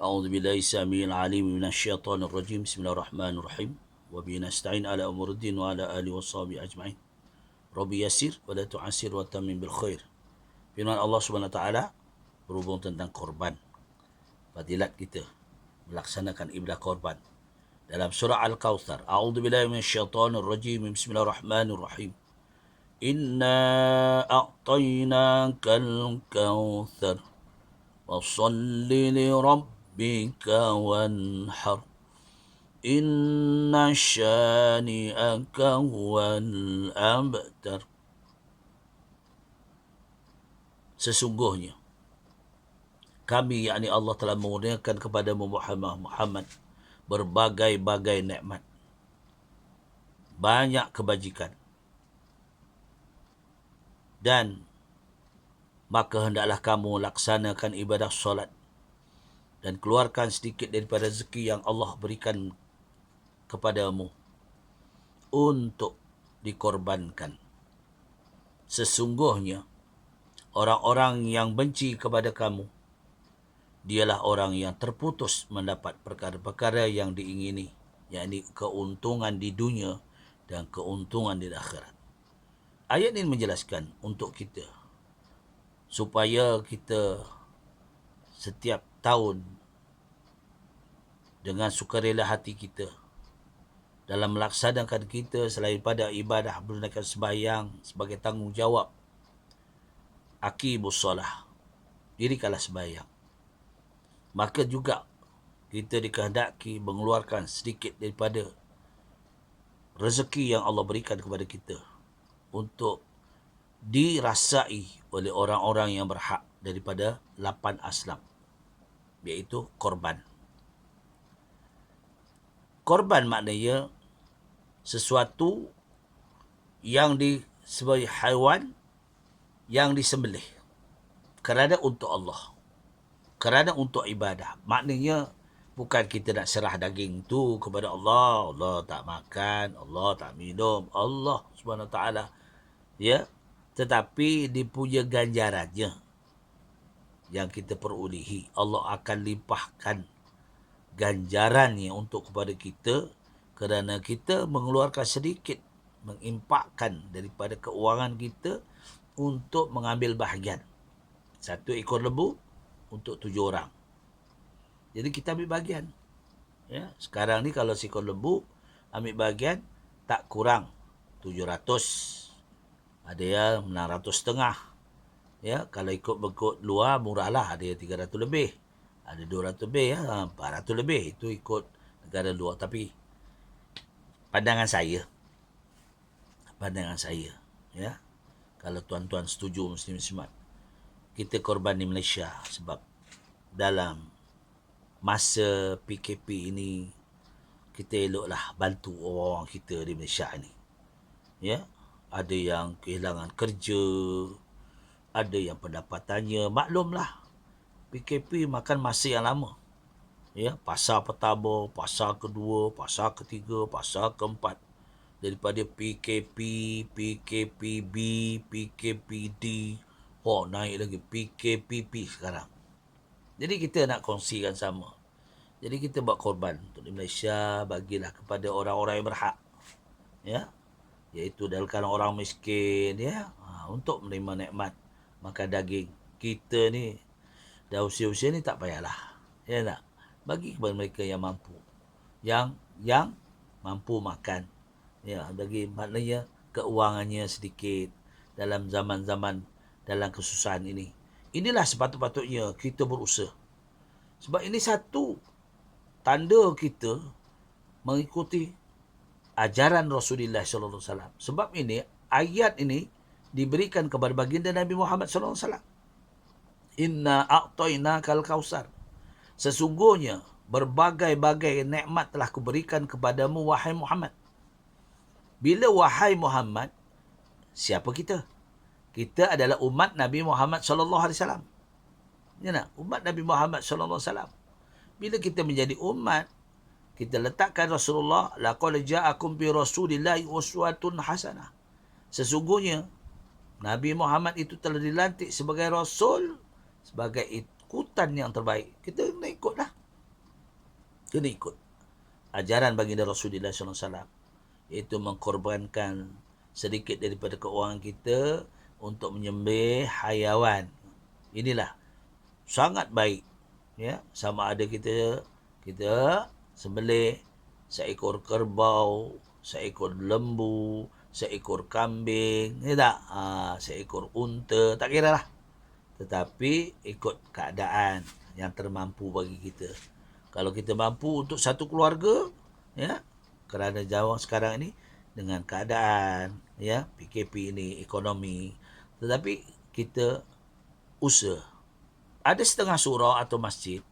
أعوذ بالله السميع العليم من الشيطان الرجيم بسم الله الرحمن الرحيم وبه نستعين على أمور الدين وعلى آله وصحبه أجمعين Rabbi yasir wa la tu'asir wa tamim bil khair. Firman Allah Subhanahu wa taala berhubung tentang korban. Fadilat kita melaksanakan ibadah korban. Dalam surah Al-Kautsar, a'udzu billahi minasyaitonir rajim. Bismillahirrahmanirrahim. Inna a'tainakal kautsar fashalli li rabbika wanhar. Inna syani'aka huwal abtar. Sesungguhnya kami, yakni Allah, telah mengurniakan kepada Muhammad berbagai-bagai nikmat, banyak kebajikan, dan maka hendaklah kamu laksanakan ibadah solat dan keluarkan sedikit daripada rezeki yang Allah berikan kepadamu untuk dikorbankan. Sesungguhnya orang-orang yang benci kepada kamu, dialah orang yang terputus mendapat perkara-perkara yang diingini, yakni keuntungan di dunia dan keuntungan di akhirat. Ayat ini menjelaskan untuk kita supaya kita setiap tahun dengan sukarela hati kita dalam melaksanakan kita selain pada ibadah menunaikan sembahyang sebagai tanggungjawab, aqibus solah, dirikanlah sembahyang, maka juga kita dikehendaki mengeluarkan sedikit daripada rezeki yang Allah berikan kepada kita untuk dirasai oleh orang-orang yang berhak daripada 8 aslam, iaitu korban. Korban maknanya sesuatu yang sebagai haiwan yang disembelih kerana untuk Allah, kerana untuk ibadah. Maknanya bukan kita nak serah daging tu kepada Allah. Allah tak makan, Allah tak minum, Allah Subhanahu Wa Taala, ya, tetapi dipuja ganjarannya yang kita perolehi. Allah akan limpahkan ganjarannya untuk kepada kita kerana kita mengeluarkan sedikit, mengimpakkan daripada keuangan kita untuk mengambil bahagian. 1 ekor lembu untuk 7 orang. Jadi kita ambil bahagian. Ya, sekarang ni kalau seekor lembu ambil bahagian tak kurang 700. Ada yang 600.5. Ya, kalau ikut luar murahlah, ada yang 300 lebih. Ada 200 lebih, ya, 400 lebih. Itu ikut negara luar. Tapi pandangan saya, ya, kalau tuan-tuan setuju, muslim-muslimat, kita korban di Malaysia sebab dalam masa PKP ini kita eloklah bantu orang-orang kita di Malaysia ni. Ya, ada yang kehilangan kerja, ada yang pendapatannya, maklumlah, PKP makan masa yang lama. Ya, pasal pertama, pasal kedua, pasal ketiga, pasal keempat. Daripada PKP, PKPB, PKPD, naik lagi PKPP sekarang. Jadi kita nak kongsikan sama. Jadi kita buat korban untuk di Malaysia, bagilah kepada orang-orang yang berhak. Ya, iaitu dalam kalangan orang miskin, ya, untuk menerima nikmat makan daging. Kita ni dah usia-usia ni tak payahlah, ya tak? Bagi kepada mereka yang mampu, yang mampu makan, ya, bagi, maknanya keuangannya sedikit dalam zaman-zaman dalam kesusahan ini. Inilah sepatut-patutnya kita berusaha. Sebab ini satu tanda kita mengikuti ajaran Rasulullah sallallahu alaihi wasallam. Sebab ini ayat ini diberikan kepada baginda Nabi Muhammad sallallahu alaihi wasallam. Inna a'tainakal kautsar. Sesungguhnya berbagai-bagai nikmat telah kuberikan kepadamu wahai Muhammad. Bila wahai Muhammad, siapa kita? Kita adalah umat Nabi Muhammad sallallahu alaihi wasallam. Ya nak? Umat Nabi Muhammad sallallahu alaihi wasallam. Bila kita menjadi umat, kita letakkan Rasulullah, laqad ja'akum bi rasulillahi uswatun hasanah. Sesungguhnya Nabi Muhammad itu telah dilantik sebagai rasul, sebagai ikutan yang terbaik. Kita nak ikutlah. Kena ikut ajaran baginda Rasulullah SAW, iaitu mengkorbankan sedikit daripada keuangan kita untuk menyembelih haiwan. Inilah sangat baik, ya. Sama ada kita sembelih seekor kerbau, seekor lembu, seekor kambing, ya tak? Seekor unta, tak kira lah. Tetapi ikut keadaan yang termampu bagi kita. Kalau kita mampu untuk satu keluarga, ya, kerana jawab sekarang ini dengan keadaan, ya, PKP ini, ekonomi, tetapi kita usaha. Ada setengah surau atau masjid,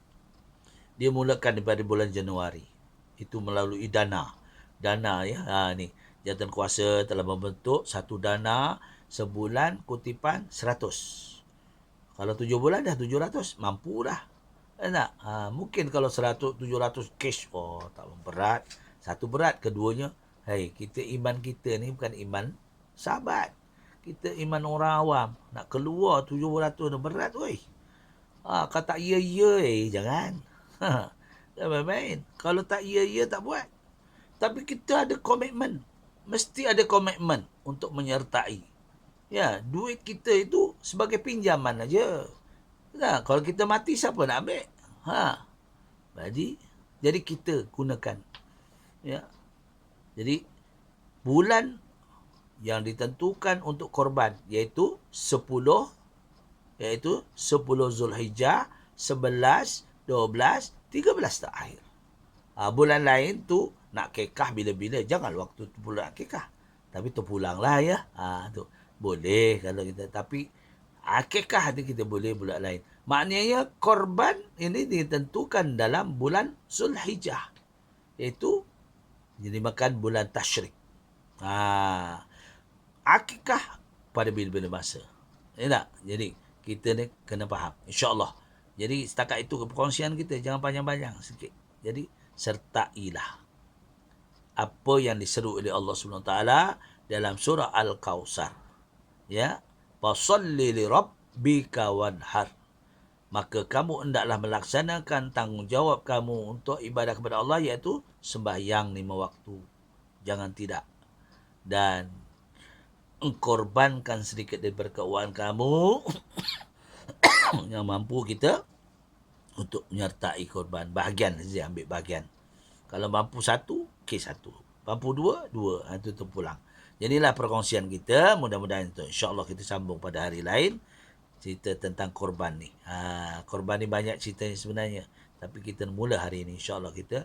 dia mulakan daripada bulan Januari. Itu melalui dana. Dana, ya. Ni jawatan kuasa telah membentuk satu dana sebulan kutipan 100. Kalau 7 bulan dah 700, mampu dah. Tak? Mungkin kalau 100, 700 cash, tak berat. Satu berat, keduanya, kita iman kita ni bukan iman sahabat. Kita iman orang awam. Nak keluar 700 dah berat, weh. Kata ya, jangan. Jangan main. Kalau tak ya, tak buat. Tapi kita ada komitmen. Mesti ada komitmen untuk menyertai. Ya, duit kita itu sebagai pinjaman aja. Nah, kalau kita mati, siapa nak ambil? Jadi kita gunakan. Ya. Jadi bulan yang ditentukan untuk korban iaitu 10 Zulhijjah, 11, 12, 13 terakhir. Bulan lain tu nak kekah bila-bila, jangan waktu tu bulan kekah. Tapi terpulanglah, ya. Tu boleh kalau kita, tapi akikah ni kita boleh bulan lain. Maknanya korban ini ditentukan dalam bulan Zulhijjah, iaitu dinamakan bulan Tasyrik. Akikah pada bila-bila masa. Tak? Jadi kita ni kena faham, insya-Allah. Jadi setakat itu perkongsian kita, jangan panjang-panjang, sikit. Jadi sertailah apa yang diseru oleh Allah Subhanahu taala dalam surah Al-Kautsar. Ya, fasalli li rabbika wanhar. Maka kamu hendaklah melaksanakan tanggungjawab kamu untuk ibadah kepada Allah, iaitu sembahyang 5 waktu. Jangan tidak. Dan engkorbankan sedikit daripada keuangan kamu yang mampu kita untuk menyertai korban. Bahagian saja, ambil bahagian. Kalau mampu satu, satu. Mampu dua, itu terpulang. Jadilah perkongsian kita. Mudah-mudahan itu, insya-Allah kita sambung pada hari lain. Cerita tentang korban ni. Korban ni banyak ceritanya sebenarnya. Tapi kita mula hari ini, insya-Allah kita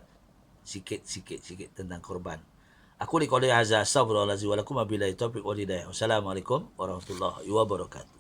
sikit tentang korban. Aku liqauli hadza astaghfirullahalazim wa lakum, wabillahi taufiq wal hidayah. Wassalamualaikum warahmatullahi wabarakatuh.